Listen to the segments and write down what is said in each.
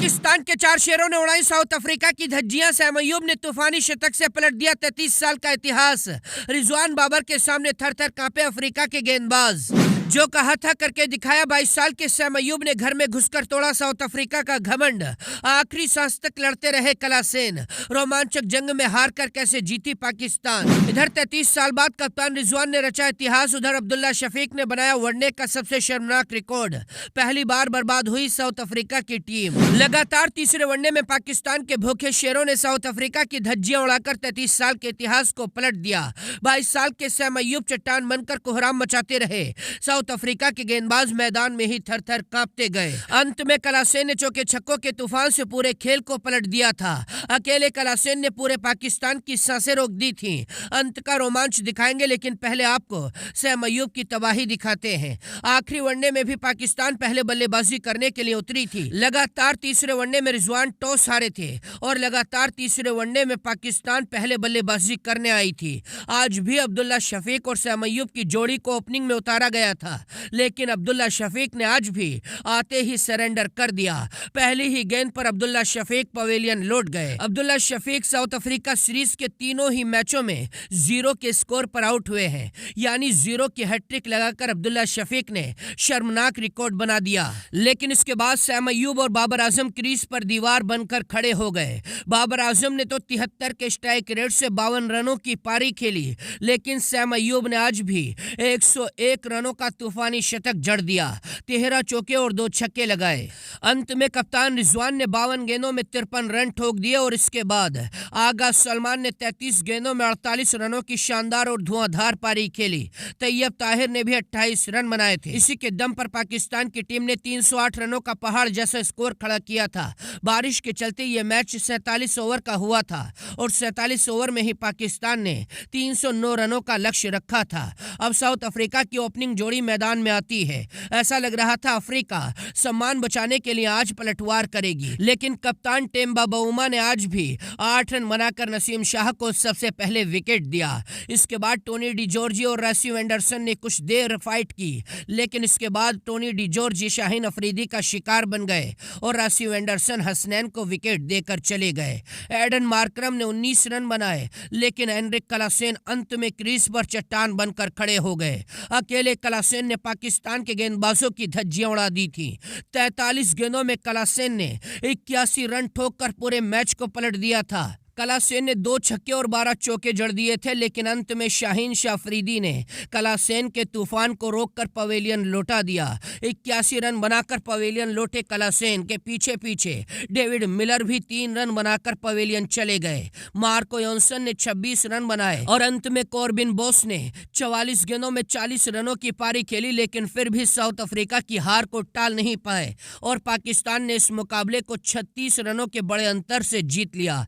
पाकिस्तान के 4 शेरों ने उड़ाई साउथ अफ्रीका की धज्जियां। सैम अयूब ने तूफानी शतक से पलट दिया 33 साल का इतिहास। रिजवान बाबर के सामने थर थर कांपे अफ्रीका के गेंदबाज। जो कहा था करके दिखाया। 22 साल के सैम अयूब ने घर में घुसकर तोड़ा साउथ अफ्रीका का घमंड। आखिरी सांस तक लड़ते रहे कलासेन। रोमांचक जंग में हार कर कैसे जीती पाकिस्तान। इधर 33 साल बाद कप्तान रिजवान ने रचा इतिहास। उधर अब्दुल्ला शफीक ने बनाया वनडे का सबसे शर्मनाक रिकॉर्ड। पहली बार बर्बाद हुई साउथ अफ्रीका की टीम। लगातार तीसरे वनडे में पाकिस्तान के भूखे शेरों ने साउथ अफ्रीका की धज्जियां उड़ाकर 33 साल के इतिहास को पलट दिया। 22 साल के सैम अयूब चट्टान बनकर कोहराम मचाते रहे। साउथ अफ्रीका के गेंदबाज मैदान में ही थर थर कांपते गए। अंत में कलासेन ने चौके छक्कों के तूफान से पूरे खेल को पलट दिया था। अकेले कलासेन ने पूरे पाकिस्तान की सांसें रोक दी थी। अंत का रोमांच दिखाएंगे, लेकिन पहले आपको सैम अयूब की तबाही दिखाते हैं। आखिरी वनडे में भी पाकिस्तान पहले बल्लेबाजी करने के लिए उतरी थी। लगातार तीसरे वनडे में रिजवान टॉस हारे थे और लगातार तीसरे वनडे में पाकिस्तान पहले बल्लेबाजी करने आई थी। आज भी अब्दुल्ला शफीक और सैम अयूब की जोड़ी को ओपनिंग में उतारा गया था, लेकिन अब्दुल्ला शफीक ने आज भी आते ही सरेंडर कर दिया। पहली ही गेंद पर अब्दुल्ला शफीक पवेलियन लौट गए। Abdullah Shafique South Africa series के तीनों ही मैचों में 0 के स्कोर पर आउट हुए हैं, यानी 0 की हैट्रिक लगाकर अब्दुल्ला शफीक ने शर्मनाक रिकॉर्ड बना दिया। लेकिन इसके बाद सैम अयूब और बाबर आजम क्रीज पर दीवार बनकर खड़े हो गए। बाबर आजम ने तो 73 के स्ट्राइक रेट से 52 रनों की पारी खेली, लेकिन सैम अयूब ने आज भी 101 रनों का तूफानी शतक जड़ दिया। 13 चौके और 2 छक्के लगाए। अंत में कप्तान रिजवान ने 52 गेंदों में 53 रन ठोक दिए और इसके बाद आगा सलमान ने 33 गेंदों में 48 रनों की शानदार और धुआंधार पारी खेली। तैयब ताहिर ने भी 28 रन बनाए थे। इसी के दम पर पाकिस्तान की टीम ने 308 रनों का पहाड़ जैसा स्कोर खड़ा किया था। बारिश के चलते यह मैच 47 ओवर का हुआ था और 47 ओवर में ही पाकिस्तान ने 309 रनों का लक्ष्य रखा था। अब साउथ अफ्रीका की ओपनिंग जोड़ी मैदान में आती है। ऐसा लग रहा था अफ्रीका सम्मान बचाने के लिए आज पलटवार करेगी, लेकिन कप्तान टेम्बा बाउमा ने आज भी 8 रन बनाकर नसीम शाह को सबसे पहले विकेट दिया। इसके बाद टोनी डिजोर्जी और रासिव एंडरसन ने कुछ देर फाइट की, लेकिन इसके बाद टोनी डिजोर्जी शाहीन अफरीदी का शिकार बन गए और रासिव एंडरसन हसनैन को विकेट देकर चले गए। एडन मार्करम ने 19 रन बनाए, लेकिन एनरिक कलासेन अंत में क्रीज पर चट्टान बनकर खड़े हो गए। अकेले कलासेन ने पाकिस्तान के गेंदबाजों की धज्जियां उड़ा दी थी। 43 गेंदों में कलासेन ने 81 रन ठोककर पूरे मैच को पलट दिया था। कलासेन ने 2 छक्के और 12 चौके जड़ दिए थे, लेकिन अंत में शाहीन शाह अफरीदी ने कलासेन के तूफान को रोककर पवेलियन लौटा दिया। 81 रन बनाकर पवेलियन लौटे कलासेन के पीछे पीछे डेविड मिलर भी 3 रन बनाकर पवेलियन चले गए। मार्को योंसन ने 26 रन बनाए और अंत में कॉर्बिन बोस ने 44 गेंदों में 40 रनों की पारी खेली, लेकिन फिर भी साउथ अफ्रीका की हार को टाल नहीं पाए और पाकिस्तान ने इस मुकाबले को 36 रनों के बड़े अंतर से जीत लिया।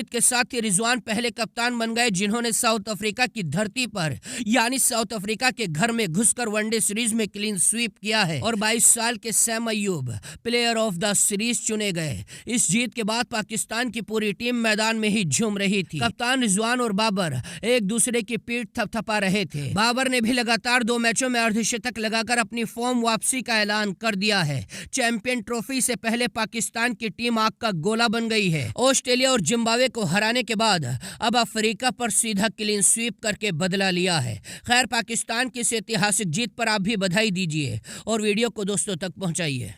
के साथ ही रिजवान पहले कप्तान बन गए जिन्होंने साउथ अफ्रीका की धरती पर यानी साउथ अफ्रीका के घर में घुसकर वनडे सीरीज में क्लीन स्वीप किया है और 22 साल के Sam Ayub player of the series चुने गए। इस जीत के बाद पाकिस्तान की पूरी टीम मैदान में ही झूम रही थी। कप्तान रिजवान और बाबर एक दूसरे की पीठ थपथपा रहे थे। बाबर ने भी लगातार 2 मैचों में अर्धशतक लगाकर अपनी फॉर्म वापसी का ऐलान कर दिया है। चैंपियन ट्रॉफी से पहले पाकिस्तान की टीम आग का गोला बन गई है। ऑस्ट्रेलिया और जिम्बाब्वे को हराने के बाद अब अफ्रीका पर सीधा क्लीन स्वीप करके बदला लिया है। खैर, पाकिस्तान की इस ऐतिहासिक जीत पर आप भी बधाई दीजिए और वीडियो को दोस्तों तक पहुंचाइए।